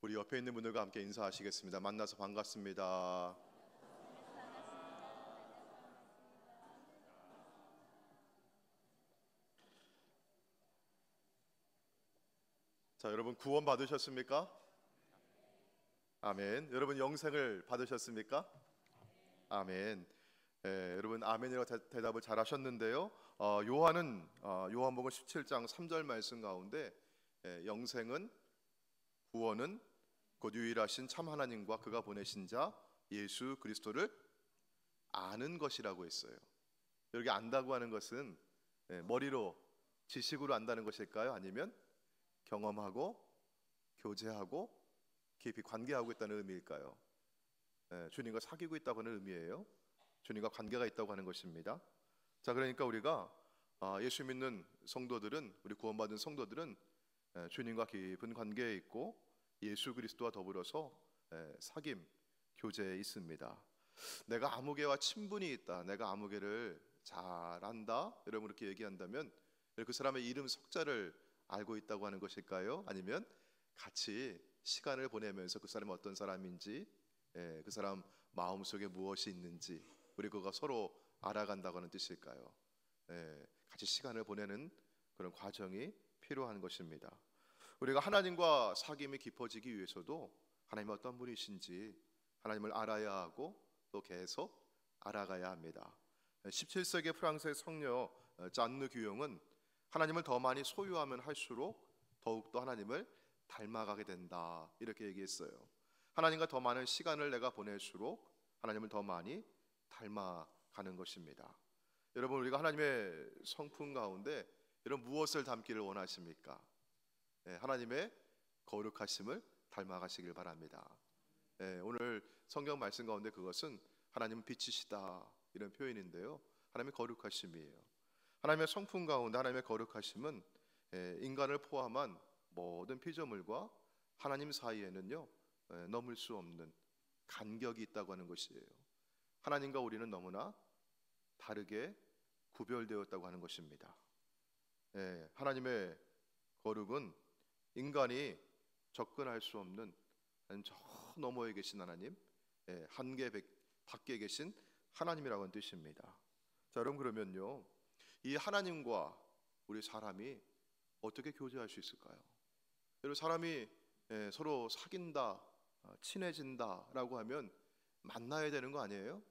우리 옆에 있는 분들과 함께 인사하시겠습니다. 만나서 반갑습니다. 자, 여러분 구원 받으셨습니까? 아멘. 여러분 영생을 받으셨습니까? 아멘. 여러분 아멘이라고 대답을 잘 하셨는데요. 요한복음 17장 3절 말씀 가운데 영생은, 구원은 곧 유일하신 참 하나님과 그가 보내신 자 예수 그리스도를 아는 것이라고 했어요. 여기 안다고 하는 것은 머리로 지식으로 안다는 것일까요? 아니면 경험하고 교제하고 깊이 관계하고 있다는 의미일까요? 주님과 사귀고 있다고 하는 의미예요. 주님과 관계가 있다고 하는 것입니다. 자, 그러니까 우리가 예수 믿는 성도들은, 우리 구원받은 성도들은 주님과 깊은 관계에 있고 예수 그리스도와 더불어서 사귐, 교제에 있습니다. 내가 아무개와 친분이 있다, 내가 아무개를 잘 안다, 여러분 이렇게 얘기한다면 그 사람의 이름 석자를 알고 있다고 하는 것일까요? 아니면 같이 시간을 보내면서 그 사람이 어떤 사람인지, 그 사람 마음속에 무엇이 있는지 우리 그가 서로 알아간다고 하는 뜻일까요? 같이 시간을 보내는 그런 과정이 필요한 것입니다. 우리가 하나님과 사귐이 깊어지기 위해서도 하나님이 어떤 분이신지 하나님을 알아야 하고 또 계속 알아가야 합니다. 17세기 프랑스의 성녀 잔느 규용은 하나님을 더 많이 소유하면 할수록 더욱더 하나님을 닮아가게 된다, 이렇게 얘기했어요. 하나님과 더 많은 시간을 내가 보낼수록 하나님을 더 많이 닮아가는 것입니다. 여러분, 우리가 하나님의 성품 가운데 여러분 무엇을 담기를 원하십니까? 하나님의 거룩하심을 닮아가시길 바랍니다. 오늘 성경 말씀 가운데 그것은 하나님은 빛이시다, 이런 표현인데요, 하나님의 거룩하심이에요. 하나님의 성품 가운데 하나님의 거룩하심은 인간을 포함한 모든 피조물과 하나님 사이에는요 넘을 수 없는 간격이 있다고 하는 것이에요. 하나님과 우리는 너무나 다르게 구별되었다고 하는 것입니다. 하나님의 거룩은 인간이 접근할 수 없는 저 너머에 계신 하나님, 한계 밖에 계신 하나님이라고 하는 뜻입니다. 자, 여러분, 그러면요 이 하나님과 우리 사람이 어떻게 교제할 수 있을까요? 여러분, 사람이 서로 사귄다, 친해진다라고 하면 만나야 되는 거 아니에요?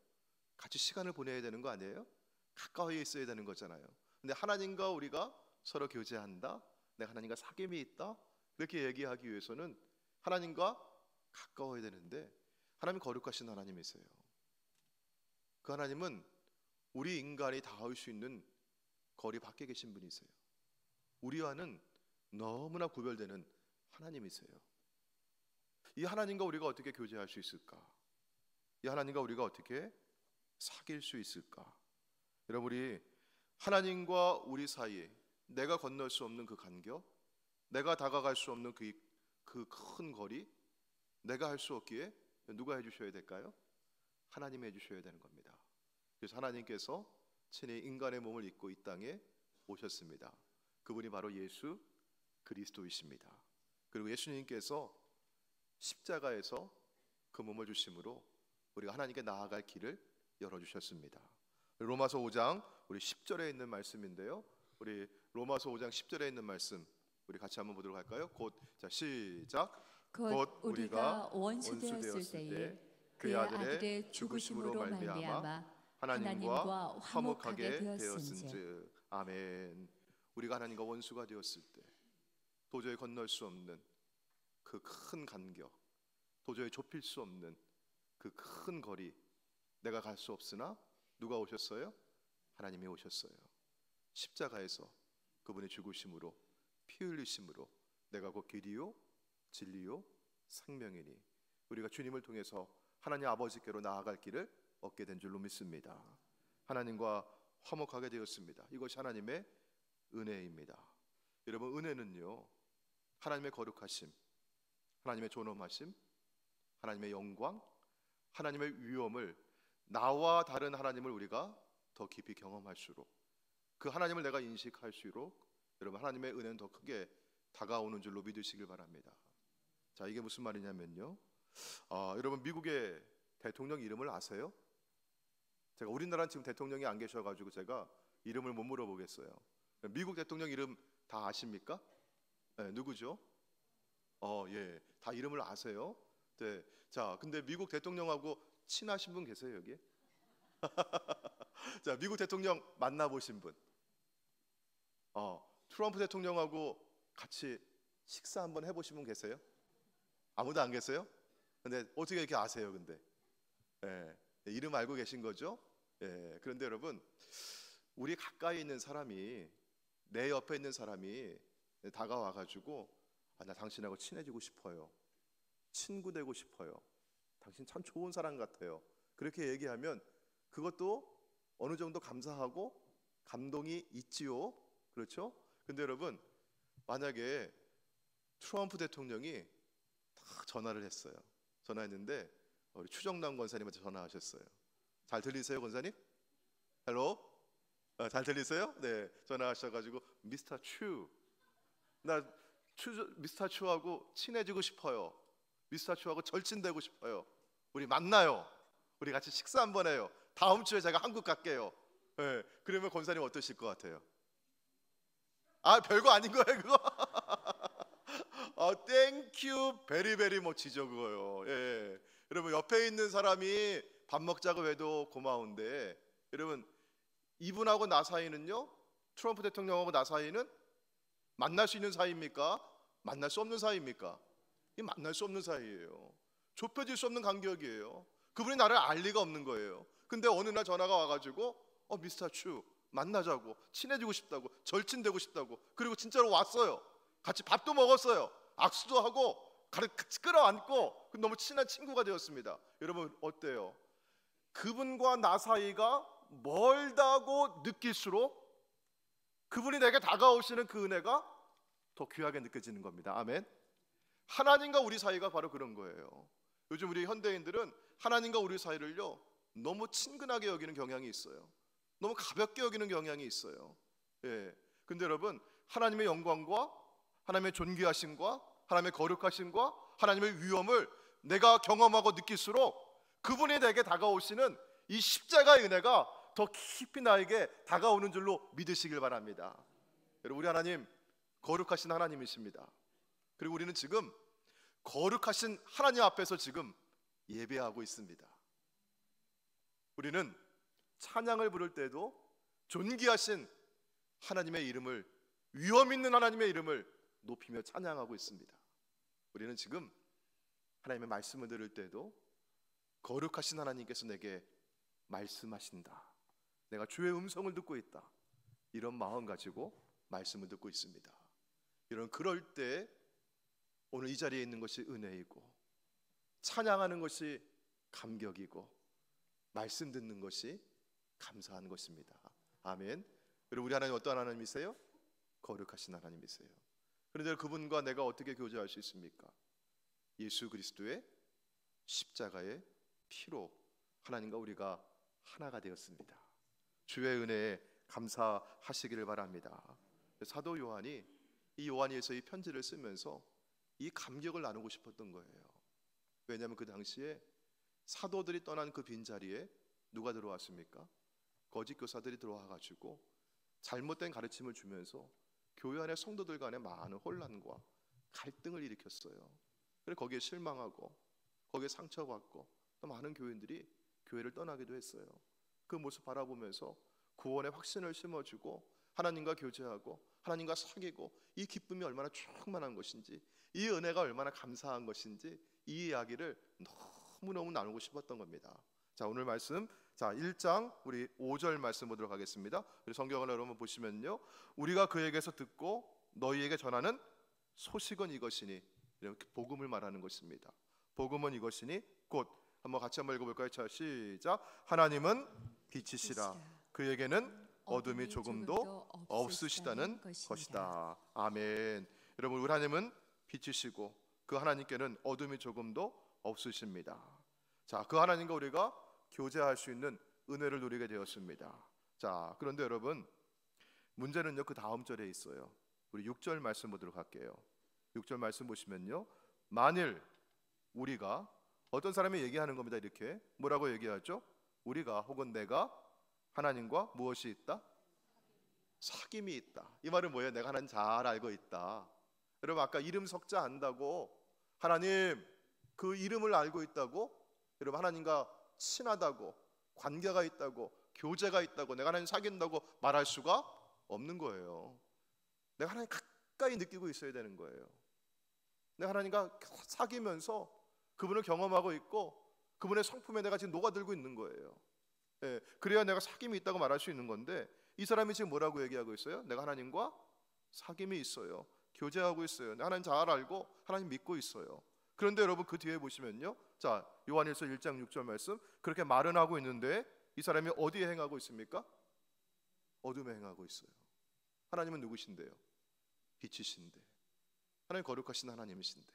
같이 시간을 보내야 되는 거 아니에요? 가까이 있어야 되는 거잖아요. 근데 하나님과 우리가 서로 교제한다, 내가 하나님과 사귐이 있다, 이렇게 얘기하기 위해서는 하나님과 가까워야 되는데 하나님 거룩하신 하나님이세요. 그 하나님은 우리 인간이 닿을 수 있는 거리 밖에 계신 분이세요. 우리와는 너무나 구별되는 하나님이세요. 이 하나님과 우리가 어떻게 교제할 수 있을까? 이 하나님과 우리가 어떻게 사귈 수 있을까? 여러분, 우리 하나님과 우리 사이에 내가 건널 수 없는 그 간격, 내가 다가갈 수 없는 그 큰 거리, 내가 할 수 없기에 누가 해주셔야 될까요? 하나님이 해주셔야 되는 겁니다. 그래서 하나님께서 친히 인간의 몸을 입고 이 땅에 오셨습니다. 그분이 바로 예수 그리스도이십니다. 그리고 예수님께서 십자가에서 그 몸을 주심으로 우리가 하나님께 나아갈 길을 열어주셨습니다. 로마서 5장 우리 10절에 있는 말씀인데요, 우리 로마서 5장 10절에 있는 말씀 우리 같이 한번 보도록 할까요? 자, 시작. 곧 우리가 원수 되었을 때에 그의 아들의 죽으심으로 말미암아 하나님과 화목하게 되었은즉. 아멘. 우리가 하나님과 원수가 되었을 때 도저히 건널 수 없는 그 큰 간격, 도저히 좁힐 수 없는 그 큰 거리, 내가 갈 수 없으나 누가 오셨어요? 하나님이 오셨어요. 십자가에서 그분의 죽으심으로, 피 흘리심으로 내가 곧 길이요 진리요 생명이니 우리가 주님을 통해서 하나님 아버지께로 나아갈 길을 얻게 된 줄로 믿습니다. 하나님과 화목하게 되었습니다. 이것이 하나님의 은혜입니다. 여러분, 은혜는요 하나님의 거룩하심, 하나님의 존엄하심, 하나님의 영광, 하나님의 위엄을, 나와 다른 하나님을 우리가 더 깊이 경험할수록, 그 하나님을 내가 인식할수록 여러분 하나님의 은혜는 더 크게 다가오는 줄로 믿으시길 바랍니다. 자, 이게 무슨 말이냐면요. 여러분 미국의 대통령 이름을 아세요? 제가 우리나라는 지금 대통령이 안 계셔가지고 제가 이름을 못 물어보겠어요. 미국 대통령 이름 다 아십니까? 네, 누구죠? 예, 다 이름을 아세요? 네, 자, 근데 미국 대통령하고 친하신 분 계세요 여기? 자, 미국 대통령 만나보신 분? 트럼프 대통령하고 같이 식사 한번 해보신 분 계세요? 아무도 안 계세요? 근데 어떻게 이렇게 아세요? 근데 예, 이름 알고 계신 거죠? 예, 그런데 여러분, 우리 가까이 있는 사람이, 내 옆에 있는 사람이 다가와가지고 나 당신하고 친해지고 싶어요, 친구 되고 싶어요, 당신 참 좋은 사람 같아요, 그렇게 얘기하면 그것도 어느 정도 감사하고 감동이 있지요. 그렇죠? 근데 여러분, 만약에 트럼프 대통령이 딱 전화를 했어요. 전화했는데 우리 추정남 권사님한테 전화하셨어요. 잘 들리세요, 권사님? 헬로? 잘 들리세요? 네, 전화하셔가지고 미스터 추, 나 미스터 추하고 친해지고 싶어요, 미스터 추하고 절친되고 싶어요, 우리 만나요, 우리 같이 식사 한번 해요, 다음 주에 제가 한국 갈게요. 네, 그러면 권사님 어떠실 것 같아요? 별거 아닌 거예요 그거? 땡큐 베리베리 멋지죠 그거요. 예. 여러분, 옆에 있는 사람이 밥 먹자고 해도 고마운데, 여러분 이분하고 나 사이는요, 트럼프 대통령하고 나 사이는 만날 수 있는 사이입니까? 만날 수 없는 사이입니까? 이 만날 수 없는 사이예요. 좁혀질 수 없는 간격이에요. 그분이 나를 알 리가 없는 거예요. 근데 어느 날 전화가 와가지고 미스터 추 만나자고, 친해지고 싶다고, 절친되고 싶다고, 그리고 진짜로 왔어요. 같이 밥도 먹었어요. 악수도 하고 같이 끌어안고 너무 친한 친구가 되었습니다. 여러분 어때요? 그분과 나 사이가 멀다고 느낄수록 그분이 내게 다가오시는 그 은혜가 더 귀하게 느껴지는 겁니다. 아멘. 하나님과 우리 사이가 바로 그런 거예요. 요즘 우리 현대인들은 하나님과 우리 사이를요, 너무 친근하게 여기는 경향이 있어요. 너무 가볍게 여기는 경향이 있어요. 예. 근데 여러분, 하나님의 영광과 하나님의 존귀하심과 하나님의 거룩하심과 하나님의 위엄을 내가 경험하고 느낄수록 그분이 내게 다가오시는 이 십자가의 은혜가 더 깊이 나에게 다가오는 줄로 믿으시길 바랍니다. 여러분, 우리 하나님 거룩하신 하나님이십니다. 그리고 우리는 지금 거룩하신 하나님 앞에서 지금 예배하고 있습니다. 우리는 찬양을 부를 때도 존귀하신 하나님의 이름을, 위엄 있는 하나님의 이름을 높이며 찬양하고 있습니다. 우리는 지금 하나님의 말씀을 들을 때도 거룩하신 하나님께서 내게 말씀하신다, 내가 주의 음성을 듣고 있다, 이런 마음 가지고 말씀을 듣고 있습니다. 그럴 때 오늘 이 자리에 있는 것이 은혜이고, 찬양하는 것이 감격이고, 말씀 듣는 것이 감사한 것입니다. 아멘. 그리고 우리 하나님 어떤 하나님이세요? 거룩하신 하나님이세요. 그런데 그분과 내가 어떻게 교제할 수 있습니까? 예수 그리스도의 십자가의 피로 하나님과 우리가 하나가 되었습니다. 주의 은혜에 감사하시기를 바랍니다. 사도 요한이 이 요한일서 이 편지를 쓰면서 이 감격을 나누고 싶었던 거예요. 왜냐하면 그 당시에 사도들이 떠난 그 빈자리에 누가 들어왔습니까? 거짓 교사들이 들어와가지고 잘못된 가르침을 주면서 교회 안의 성도들 간에 많은 혼란과 갈등을 일으켰어요. 그래서 거기에 실망하고 거기에 상처받고 또 많은 교인들이 교회를 떠나기도 했어요. 그 모습 바라보면서 구원의 확신을 심어주고 하나님과 교제하고 하나님과 사귀고 이 기쁨이 얼마나 충만한 것인지, 이 은혜가 얼마나 감사한 것인지, 이 이야기를 너무너무 나누고 싶었던 겁니다. 자, 오늘 말씀, 자 1장 우리 5절 말씀 보도록 하겠습니다. 우리 성경을 여러분 보시면요, 우리가 그에게서 듣고 너희에게 전하는 소식은 이것이니, 이렇게 복음을 말하는 것입니다. 복음은 이것이니 곧, 한번 같이 한번 읽어볼까요? 자, 시작. 하나님은 빛이시라, 그에게는 어둠이 조금도 없으시다는 것이다. 아멘. 여러분, 우리 하나님은 빛이시고 그 하나님께는 어둠이 조금도 없으십니다. 자, 그 하나님과 우리가 교제할 수 있는 은혜를 누리게 되었습니다. 자, 그런데 여러분, 문제는요, 그 다음 절에 있어요. 우리 6절 말씀 보도록 할게요. 6절 말씀 보시면요, 만일 우리가, 어떤 사람이 얘기하는 겁니다. 이렇게 뭐라고 얘기하죠? 우리가 혹은 내가 하나님과 무엇이 있다? 사귐이 있다. 이 말은 뭐예요? 내가 하나님 잘 알고 있다. 여러분, 아까 이름 석자 안다고 하나님 그 이름을 알고 있다고, 여러분 하나님과 친하다고, 관계가 있다고, 교제가 있다고, 내가 하나님 사귄다고 말할 수가 없는 거예요. 내가 하나님 가까이 느끼고 있어야 되는 거예요. 내가 하나님과 사귀면서 그분을 경험하고 있고 그분의 성품에 내가 지금 녹아들고 있는 거예요. 예, 그래야 내가 사귐이 있다고 말할 수 있는 건데, 이 사람이 지금 뭐라고 얘기하고 있어요? 내가 하나님과 사귐이 있어요. 교제하고 있어요. 내가 하나님 잘 알고 하나님 믿고 있어요. 그런데 여러분 그 뒤에 보시면요, 자 요한일서 1장 6절 말씀, 그렇게 말은 하고 있는데 이 사람이 어디에 행하고 있습니까? 어둠에 행하고 있어요. 하나님은 누구신데요? 빛이신데, 하나님 거룩하신 하나님이신데,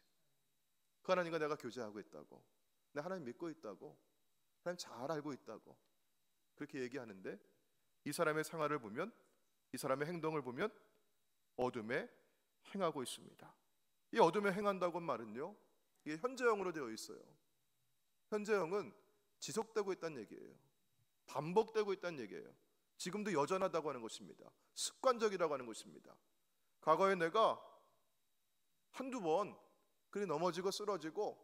그 하나님과 내가 교제하고 있다고, 내가 하나님 믿고 있다고, 하나님 잘 알고 있다고 그렇게 얘기하는데, 이 사람의 생활을 보면, 이 사람의 행동을 보면 어둠에 행하고 있습니다. 이 어둠에 행한다고 말은요, 이게 현재형으로 되어 있어요. 현재형은 지속되고 있다는 얘기예요. 반복되고 있다는 얘기예요. 지금도 여전하다고 하는 것입니다. 습관적이라고 하는 것입니다. 과거에 내가 한두 번 그리 넘어지고 쓰러지고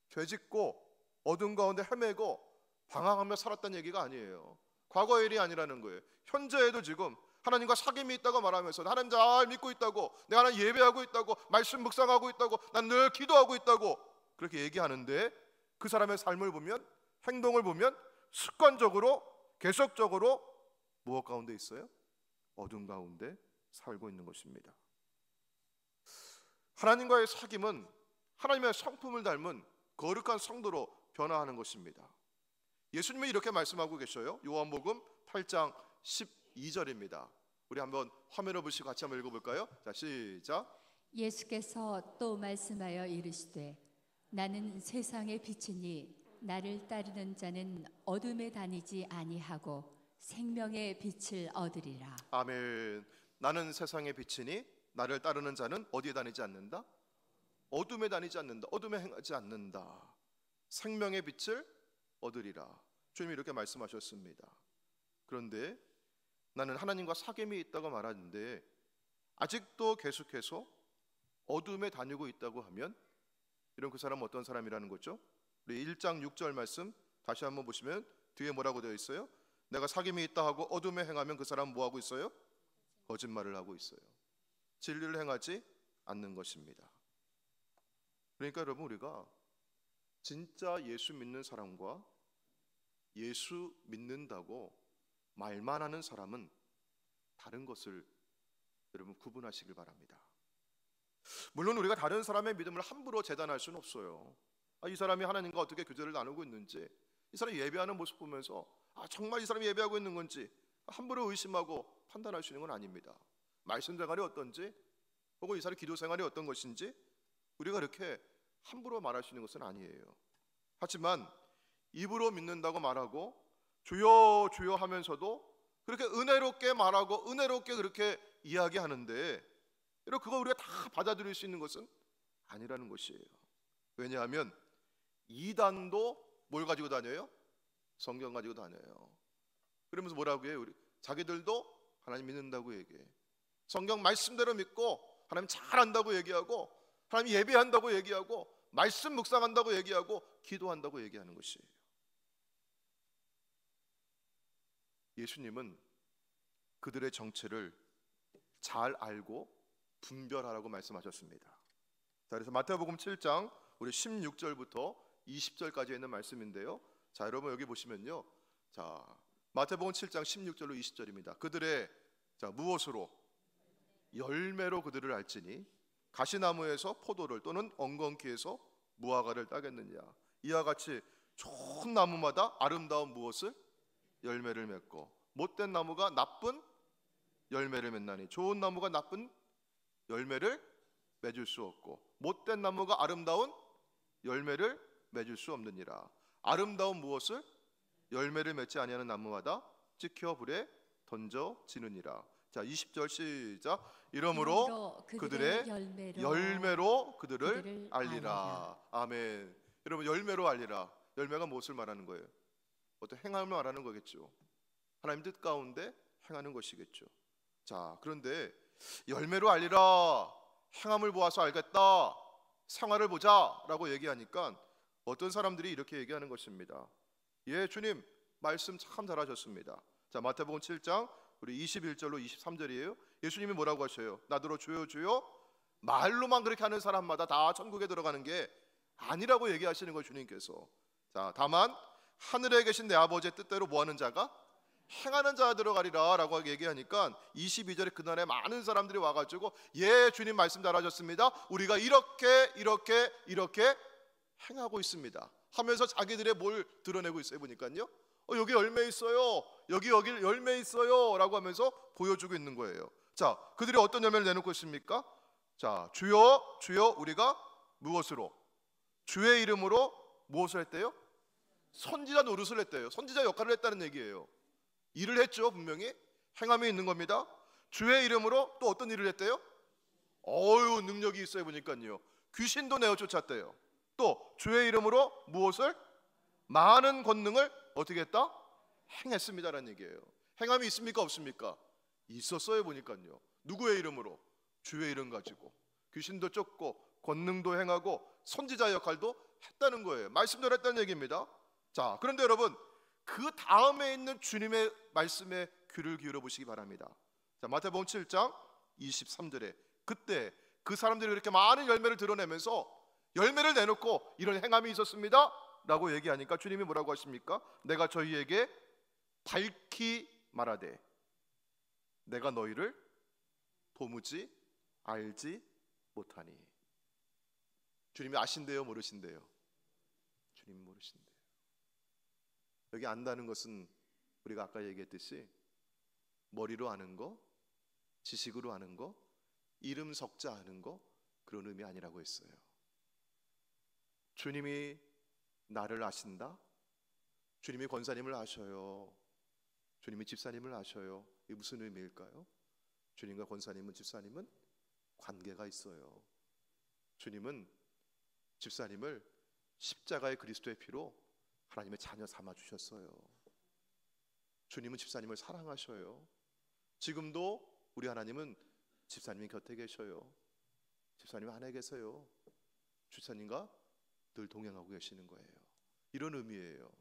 죄짓고 어둠 가운데 헤매고 방황하며 살았다는 얘기가 아니에요. 과거의 일이 아니라는 거예요. 현재에도 지금 하나님과 사귐이 있다고 말하면서 하나님 잘 믿고 있다고, 내가 하나님 예배하고 있다고, 말씀 묵상하고 있다고, 난 늘 기도하고 있다고 그렇게 얘기하는데, 그 사람의 삶을 보면, 행동을 보면 습관적으로 계속적으로 무엇 가운데 있어요? 어둠 가운데 살고 있는 것입니다. 하나님과의 사귐은 하나님의 성품을 닮은 거룩한 성도로 변화하는 것입니다. 예수님이 이렇게 말씀하고 계셔요. 요한복음 8장 12절입니다. 우리 한번 화면을 보시고 같이 한번 읽어볼까요? 자, 시작. 예수께서 또 말씀하여 이르시되 나는 세상의 빛이니 나를 따르는 자는 어둠에 다니지 아니하고 생명의 빛을 얻으리라. 아멘. 나는 세상의 빛이니 나를 따르는 자는 어디에 다니지 않는다? 어둠에 다니지 않는다. 어둠에 행하지 않는다. 생명의 빛을 얻으리라. 주님이 이렇게 말씀하셨습니다. 그런데 나는 하나님과 사귐이 있다고 말하는데 아직도 계속해서 어둠에 다니고 있다고 하면, 이런 그 사람은 어떤 사람이라는 거죠? 우리 1장 6절 말씀 다시 한번 보시면 뒤에 뭐라고 되어 있어요? 내가 사귐이 있다 하고 어둠에 행하면 그 사람은 뭐 하고 있어요? 거짓말을 하고 있어요. 진리를 행하지 않는 것입니다. 그러니까 여러분, 우리가 진짜 예수 믿는 사람과 예수 믿는다고 말만 하는 사람은 다른 것을 여러분 구분하시길 바랍니다. 물론 우리가 다른 사람의 믿음을 함부로 재단할 수는 없어요. 이 사람이 하나님과 어떻게 교제를 나누고 있는지, 이 사람이 예배하는 모습 보면서 정말 이 사람이 예배하고 있는 건지 함부로 의심하고 판단할 수 있는 건 아닙니다. 말씀 생활이 어떤지, 혹은 이 사람의 기도 생활이 어떤 것인지 우리가 이렇게 함부로 말할 수 있는 것은 아니에요. 하지만 입으로 믿는다고 말하고 주여 주여 하면서도 그렇게 은혜롭게 말하고 은혜롭게 그렇게 이야기하는데, 이런 그거 우리가 다 받아들일 수 있는 것은 아니라는 것이에요. 왜냐하면 이단도 뭘 가지고 다녀요? 성경 가지고 다녀요. 그러면서 뭐라고 해요? 자기들도 하나님 믿는다고 얘기해. 성경 말씀대로 믿고 하나님 잘 안다고 얘기하고, 하나님 예배한다고 얘기하고, 말씀 묵상한다고 얘기하고, 기도한다고 얘기하는 것이에요. 예수님은 그들의 정체를 잘 알고 분별하라고 말씀하셨습니다. 자, 그래서 마태복음 7장 우리 16절부터 20절까지 있는 말씀인데요. 자, 여러분 여기 보시면요. 자, 마태복음 7장 16절로 20절입니다. 그들의 무엇으로? 열매로 그들을 알지니 가시나무에서 포도를 또는 엉겅퀴에서 무화과를 따겠느냐. 이와 같이 좋은 나무마다 아름다운 무엇을? 열매를 맺고, 못된 나무가 나쁜 열매를 맺나니 좋은 나무가 나쁜 열매를 맺을 수 없고 못된 나무가 아름다운 열매를 맺을 수 없느니라. 아름다운 무엇을? 열매를 맺지 아니하는 나무마다 찍혀 불에 던져지느니라. 자, 20절 시작. 이러므로 그들의 열매로 그들을 알리라. 아멘. 여러분, 열매로 알리라. 열매가 무엇을 말하는 거예요? 어떤 행함을 말하는 거겠죠. 하나님 뜻 가운데 행하는 것이겠죠. 자, 그런데 열매로 알리라, 행함을 보아서 알겠다, 생활을 보자라고 얘기하니까 어떤 사람들이 이렇게 얘기하는 것입니다. 예, 주님 말씀 참 잘하셨습니다. 자, 마태복음 7장 우리 21절로 23절이에요. 예수님이 뭐라고 하셔요? 나더러 주여 주여, 말로만 그렇게 하는 사람마다 다 천국에 들어가는 게 아니라고 얘기하시는 거예요, 주님께서. 자, 다만 하늘에 계신 내 아버지의 뜻대로 뭐하는 자가 행하는 자가 들어가리라 라고 얘기하니까 22절에 그날에 많은 사람들이 와가지고 예, 주님 말씀 잘하셨습니다, 우리가 이렇게 행하고 있습니다 하면서 자기들의 뭘 드러내고 있어요. 보니까요, 여기 열매 있어요, 여기 열매 있어요 라고 하면서 보여주고 있는 거예요. 자, 그들이 어떤 열매를 내놓고 있습니까? 자, 주여 주여, 우리가 무엇으로? 주의 이름으로 무엇을 했대요? 선지자 노릇을 했대요. 선지자 역할을 했다는 얘기예요. 일을 했죠. 분명히 행함이 있는 겁니다. 주의 이름으로 또 어떤 일을 했대요? 능력이 있어요. 보니까요, 귀신도 내어 쫓았대요. 또 주의 이름으로 무엇을? 많은 권능을 어떻게 했다? 행했습니다라는 얘기예요. 행함이 있습니까? 없습니까? 있었어요. 보니까요, 누구의 이름으로? 주의 이름 가지고 귀신도 쫓고 권능도 행하고 선지자 역할도 했다는 거예요. 말씀대로 했다는 얘기입니다. 자, 그런데 여러분, 그 다음에 있는 주님의 말씀에 귀를 기울여 보시기 바랍니다. 자, 마태복음 7장 23절에 그때 그 사람들이 그렇게 많은 열매를 드러내면서 열매를 내놓고 이런 행함이 있었습니다 라고 얘기하니까 주님이 뭐라고 하십니까? 내가 저희에게 밝히 말하되 내가 너희를 도무지 알지 못하니. 주님이 아신대요, 모르신대요? 주님이 모르신대요. 여기 안다는 것은 우리가 아까 얘기했듯이 머리로 아는 거, 지식으로 아는 거, 이름 석자 아는 거, 그런 의미 아니라고 했어요. 주님이 나를 아신다? 주님이 권사님을 아셔요. 주님이 집사님을 아셔요. 이게 무슨 의미일까요? 주님과 권사님은, 집사님은 관계가 있어요. 주님은 집사님을 십자가의 그리스도의 피로 하나님의 자녀 삼아 주셨어요. 주님은 집사님을 사랑하셔요. 지금도 우리 하나님은 집사님이 곁에 계셔요. 집사님 안에 계세요. 집사님과 늘 동행하고 계시는 거예요. 이런 의미예요.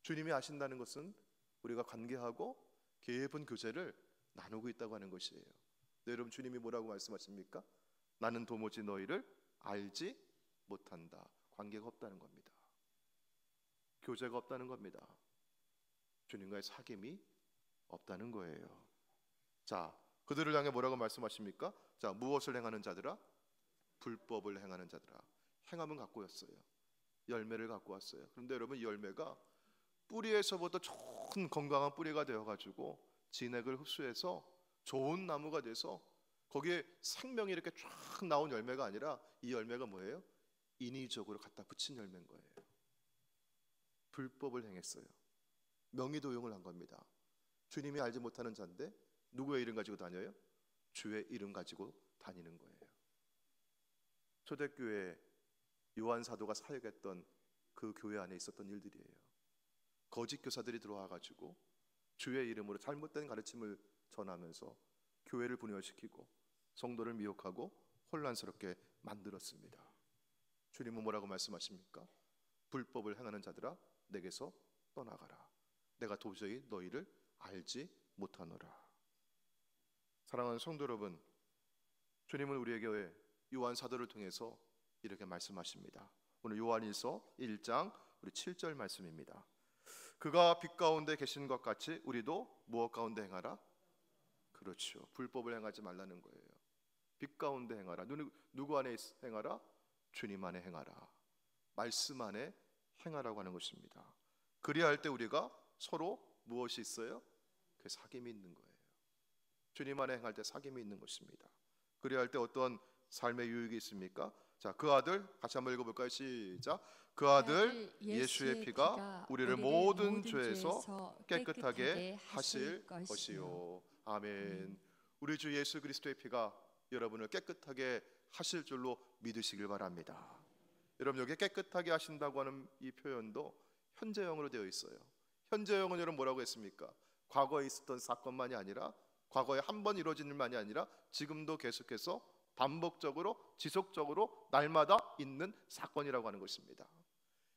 주님이 아신다는 것은 우리가 관계하고 깊은 교제를 나누고 있다고 하는 것이에요. 네, 여러분, 주님이 뭐라고 말씀하십니까? 나는 도무지 너희를 알지 못한다. 관계가 없다는 겁니다. 교제가 없다는 겁니다. 주님과의 사귐이 없다는 거예요. 자, 그들을 향해 뭐라고 말씀하십니까? 자, 무엇을 행하는 자들아? 불법을 행하는 자들아. 행함은 갖고 왔어요. 열매를 갖고 왔어요. 그런데 여러분, 이 열매가 뿌리에서부터 좋은 건강한 뿌리가 되어가지고 진액을 흡수해서 좋은 나무가 돼서 거기에 생명이 이렇게 쫙 나온 열매가 아니라 이 열매가 뭐예요? 인위적으로 갖다 붙인 열매인 거예요. 불법을 행했어요. 명의도용을 한 겁니다. 주님이 알지 못하는 자인데 누구의 이름 가지고 다녀요? 주의 이름 가지고 다니는 거예요. 초대교회 요한 사도가 사역했던 그 교회 안에 있었던 일들이에요. 거짓 교사들이 들어와가지고 주의 이름으로 잘못된 가르침을 전하면서 교회를 분열시키고 성도를 미혹하고 혼란스럽게 만들었습니다. 주님은 뭐라고 말씀하십니까? 불법을 행하는 자들아, 내게서 떠나가라. 내가 도저히 너희를 알지 못하노라. 사랑하는 성도 여러분, 주님은 우리에게 요한 사도를 통해서 이렇게 말씀하십니다. 오늘 요한일서 1장 우리 7절 말씀입니다. 그가 빛 가운데 계신 것 같이 우리도 무엇 가운데 행하라? 그렇죠. 불법을 행하지 말라는 거예요. 빛 가운데 행하라. 누구 안에 행하라? 주님 안에 행하라. 말씀 안에 행하라고 하는 것입니다. 그리할 때 우리가 서로 무엇이 있어요? 그 사귐이 있는 거예요. 주님 안에 행할 때 사귐이 있는 것입니다. 그리할 때 어떤 삶의 유익이 있습니까? 자, 그 아들 같이 한번 읽어볼까요? 시작. 그 아들 예수의 피가 우리를 모든 죄에서 깨끗하게 하실 것이요. 아멘. 우리 주 예수 그리스도의 피가 여러분을 깨끗하게 하실 줄로 믿으시길 바랍니다. 여러분, 여기 깨끗하게 하신다고 하는 이 표현도 현재형으로 되어 있어요. 현재형은 여러분 뭐라고 했습니까? 과거에 있었던 사건만이 아니라, 과거에 한 번 이루어진 일만이 아니라 지금도 계속해서 반복적으로 지속적으로 날마다 있는 사건이라고 하는 것입니다.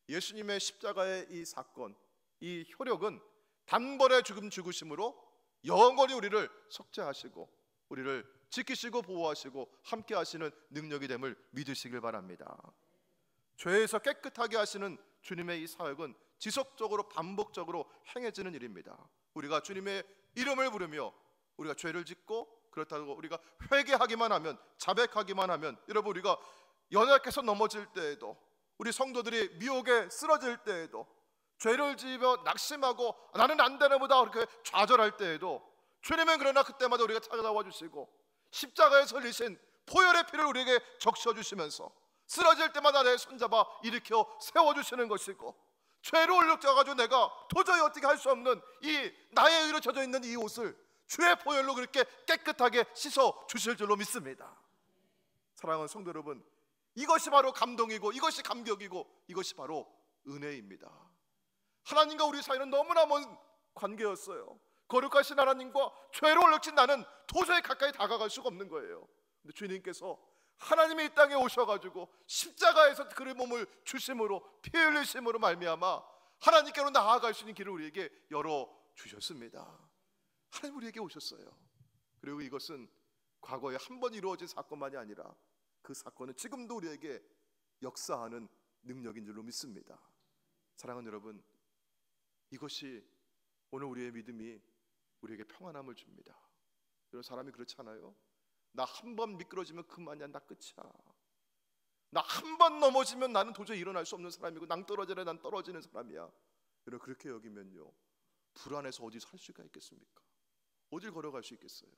예수님의 십자가의 이 사건, 이 효력은 단번에 죽으심으로 영원히 우리를 속죄하시고 우리를 지키시고 보호하시고 함께 하시는 능력이 됨을 믿으시길 바랍니다. 죄에서 깨끗하게 하시는 주님의 이 사역은 지속적으로 반복적으로 행해지는 일입니다. 우리가 주님의 이름을 부르며 우리가 죄를 짓고, 그렇다고 우리가 회개하기만 하면, 자백하기만 하면, 여러분, 우리가 연약해서 넘어질 때에도, 우리 성도들이 미혹에 쓰러질 때에도, 죄를 지으며 낙심하고 나는 안 되나 보다 그렇게 좌절할 때에도 주님은 그러나 그때마다 우리가 찾아와 주시고 십자가에 설리신 보혈의 피를 우리에게 적셔 주시면서 쓰러질 때마다 내 손잡아 일으켜 세워주시는 것이고, 죄로 올려져가지고 내가 도저히 어떻게 할 수 없는 이 나의 의로 젖어 있는 이 옷을 주의 보혈로 그렇게 깨끗하게 씻어 주실 줄로 믿습니다. 사랑하는 성도 여러분, 이것이 바로 감동이고 이것이 감격이고 이것이 바로 은혜입니다. 하나님과 우리 사이는 너무나 먼 관계였어요. 거룩하신 하나님과 죄로 올려친 나는 도저히 가까이 다가갈 수가 없는 거예요. 근데 주님께서 하나님이 이 땅에 오셔가지고 십자가에서 그의 몸을 주심으로, 피 흘리심으로 말미암아 하나님께로 나아갈 수 있는 길을 우리에게 열어주셨습니다. 하나님 우리에게 오셨어요. 그리고 이것은 과거에 한 번 이루어진 사건만이 아니라 그 사건은 지금도 우리에게 역사하는 능력인 줄로 믿습니다. 사랑하는 여러분, 이것이 오늘 우리의 믿음이 우리에게 평안함을 줍니다. 이런 사람이 그렇잖아요. 나 한 번 미끄러지면 그만이야, 나 끝이야. 나 한 번 넘어지면 나는 도저히 일어날 수 없는 사람이고, 낭떠러지래 난 떨어지는 사람이야. 여러분, 그렇게 여기면요, 불안해서 어디 살 수가 있겠습니까? 어딜 걸어갈 수 있겠어요?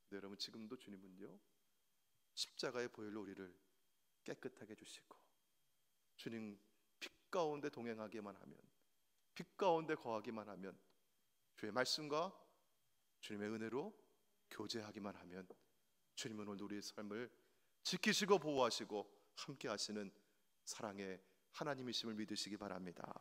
네, 여러분, 지금도 주님은요 십자가의 보혈로 우리를 깨끗하게 해주시고, 주님 빛 가운데 동행하기만 하면, 빛 가운데 거하기만 하면, 주의 말씀과 주님의 은혜로 교제하기만 하면 주님은 오늘 우리의 삶을 지키시고 보호하시고 함께 하시는 사랑의 하나님이심을 믿으시기 바랍니다.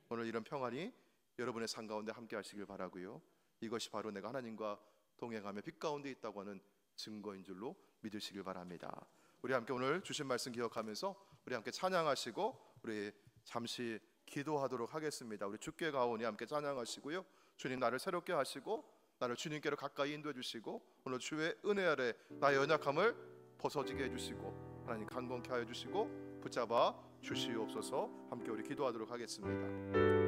오늘 이런 평안이 여러분의 삶 가운데 함께 하시길 바라고요, 이것이 바로 내가 하나님과 동행하며 빛 가운데 있다고 하는 증거인 줄로 믿으시길 바랍니다. 우리 함께 오늘 주신 말씀 기억하면서 우리 함께 찬양하시고 우리 잠시 기도하도록 하겠습니다. 우리 주께 가오니 함께 찬양하시고요, 주님 나를 새롭게 하시고 나를 주님께로 가까이 인도해 주시고 오늘 주의 은혜 아래 나의 연약함을 벗어지게 해주시고 하나님 강건케 하여 주시고 붙잡아 주시옵소서. 함께 우리 기도하도록 하겠습니다.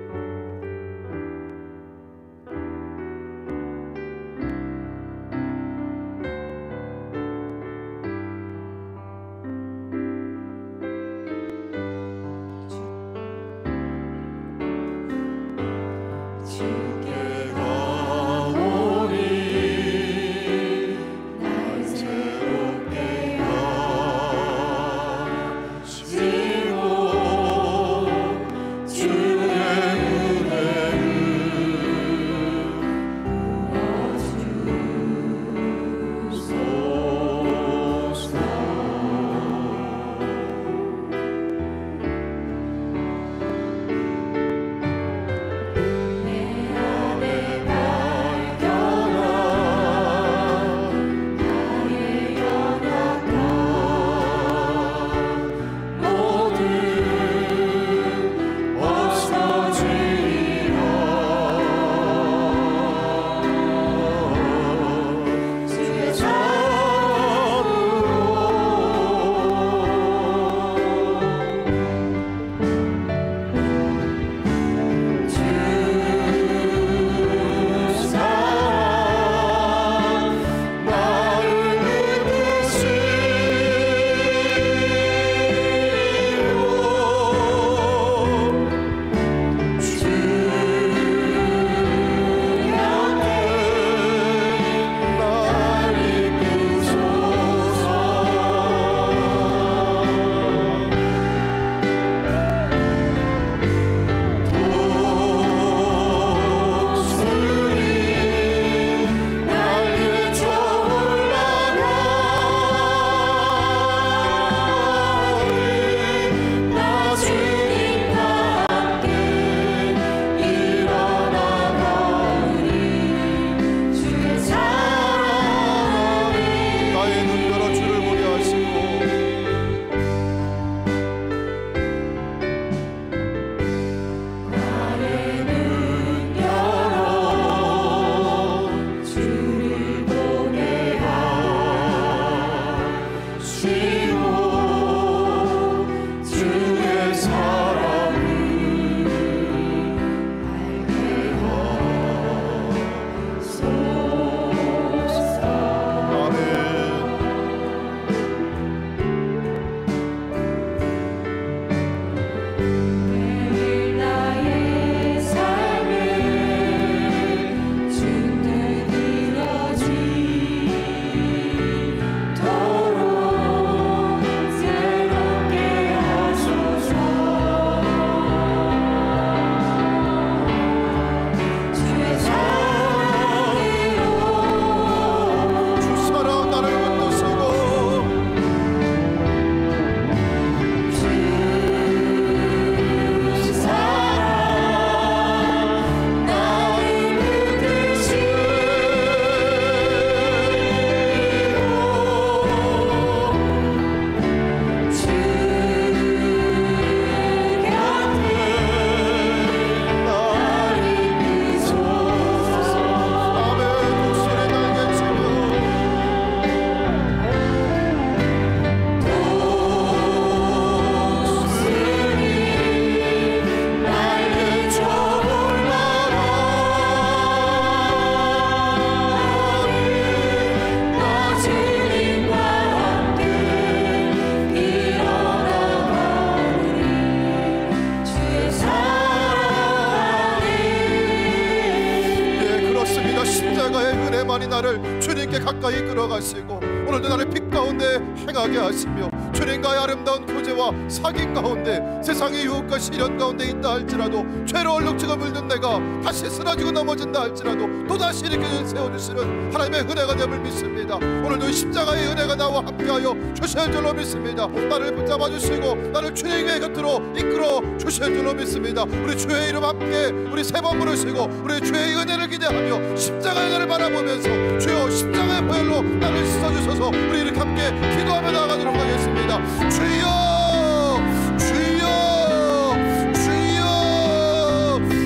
주의 평안이 나를 주님께 가까이 끌어가시고 오늘도 나를 빛 가운데 행하게 하시며 주님과의 아름다운 교제와 사귐 가운데 세상의 유혹과 시련 가운데 있다 할지라도 죄로 얼룩지고 물든 내가 다시 쓰러지고 넘어진다 할지라도 또다시 일으켜 세워주시는 하나님의 은혜가 됨을 믿습니다. 오늘도 십자가의 은혜가 나와 함께하여 주실 줄로 믿습니다. 나를 붙잡아 주시고 나를 주님의 곁으로 이끌어 주실 줄로 믿습니다. 우리 주의 이름 함께 우리 세 번 부르시고 우리 주의 은혜를 기대하며 십자가의 은혜를 바라보면서 주여 십자가의 보혈로 나를 씻어주셔서 우리 이렇게 함께 기도하며 나아가도록 하겠습니다. 주여 주여 주여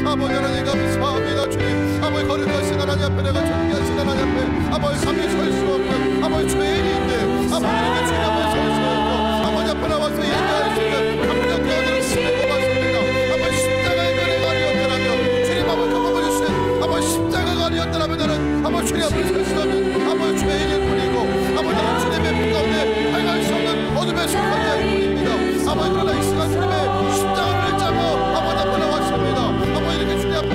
아버지 하나님 감사합니다. 주님 아버지 거룩하신 하나님 앞에 내가 존귀하신 하나님 앞에 아버지 감히 설 수 없는 아버지 죄인인데 아버지 이렇게 주님 앞에 설 수 없고 아버지 앞에 나와서 얘기할 수 있는 감격 교훈을 주시는 고맙습니다. 아버지 십자가의 은혜가 아니었더라면 주님 아버지 갚아주신 아버지 십자가가 아니었더라면 나는 아버지 주님 앞에 설 수 없는 아버지 죄인일 뿐이고 아버지 나는 주님의 빛 가운데 행할 수 없는 어둠의 속한 자일 뿐입니다. 아버지 그러나 이 시간 주님의 십자가를 잡고 아버지 앞에 나왔습니다. 아버지 이렇게 주님 앞에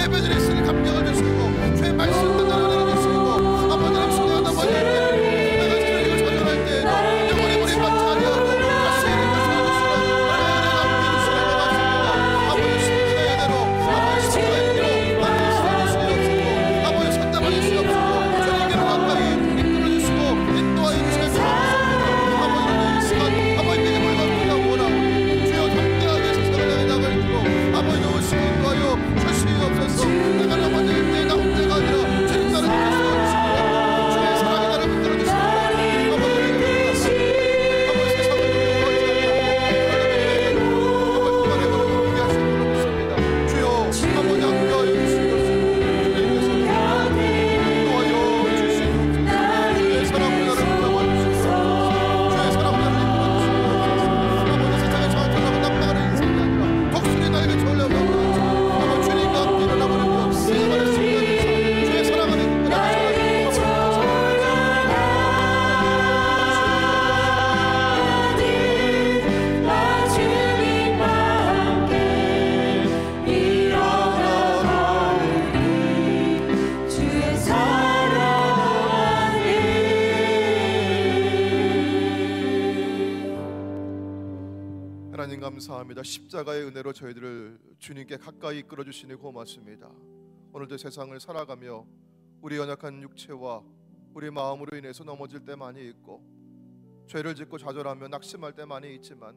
예배드릴 수 있는 감격을 주시고 주의 말씀 듣는 은혜를 주시고 아버지 나는 순회하다 보니 내가 주님을 전전할 때에도 영원히 우리 받지 아니하고 다시 이렇게 세워주시는 은혜가 함께 주시는 것 같습니다. 아버지 십자가의 은혜로 아버지 십자가의 은혜로 나를 세워주시옵시고 아버지 선담하실 수 없시고 주님께로 가까이 이끌어주시고 인도하여 주실 수 없습니다. 아버지 이 시간 아버지 내게 물건보다 원하오니 주여 담대하게 세상을 향해 나갈수록 아버지 오시고 인도하여 주시옵소서. 내가 넘어질 때 나 혼자가 아니라 주님 나를 붙들어주시고 주의 사랑이 나를 붙들어주시고 아버지 아버지 세상을 두려워하지 않고 아버지 그만해버리고 함께 하시는 줄로 믿습니다. 주여 아버지 함께하여 주시옵소서. 주님께서 인도하여 주시옵소서. 주의 사랑으로 나를 붙잡아 주시옵소서. 주의 사랑으로 나를 이끌어 주시옵소서. 아버지 세상에 저한테 나고 남나가는 인생이 아니라 독수리 날개 저으려고 아버지 주님과 함께 일어나버리고 세상을 승리하면서 주의 사랑 안에 하나님 감사합니다. 십자가의 은혜로 저희들을 주님께 가까이 이끌어주시니 고맙습니다. 오늘도 세상을 살아가며 우리 연약한 육체와 우리 마음으로 인해서 넘어질 때 많이 있고 죄를 짓고 좌절하며 낙심할 때 많이 있지만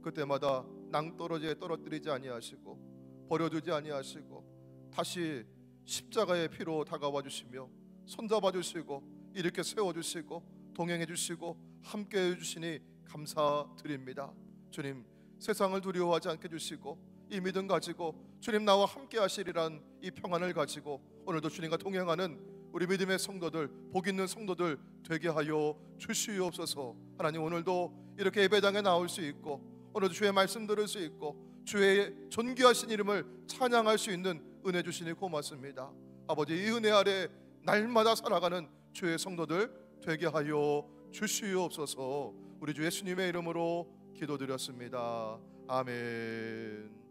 그때마다 낭떠러지에 떨어뜨리지 아니하시고 버려두지 아니하시고 다시 십자가의 피로 다가와 주시며 손잡아 주시고 이렇게 세워주시고 동행해 주시고 함께해 주시니 감사드립니다. 주님 세상을 두려워하지 않게 주시고 이 믿음 가지고 주님 나와 함께 하시리란 이 평안을 가지고 오늘도 주님과 동행하는 우리 믿음의 성도들 복 있는 성도들 되게 하여 주시옵소서. 하나님 오늘도 이렇게 예배당에 나올 수 있고 오늘도 주의 말씀 들을 수 있고 주의 존귀하신 이름을 찬양할 수 있는 은혜 주시니 고맙습니다. 아버지 이 은혜 아래 날마다 살아가는 주의 성도들 되게 하여 주시옵소서. 우리 주 예수님의 이름으로 기도드렸습니다. 아멘.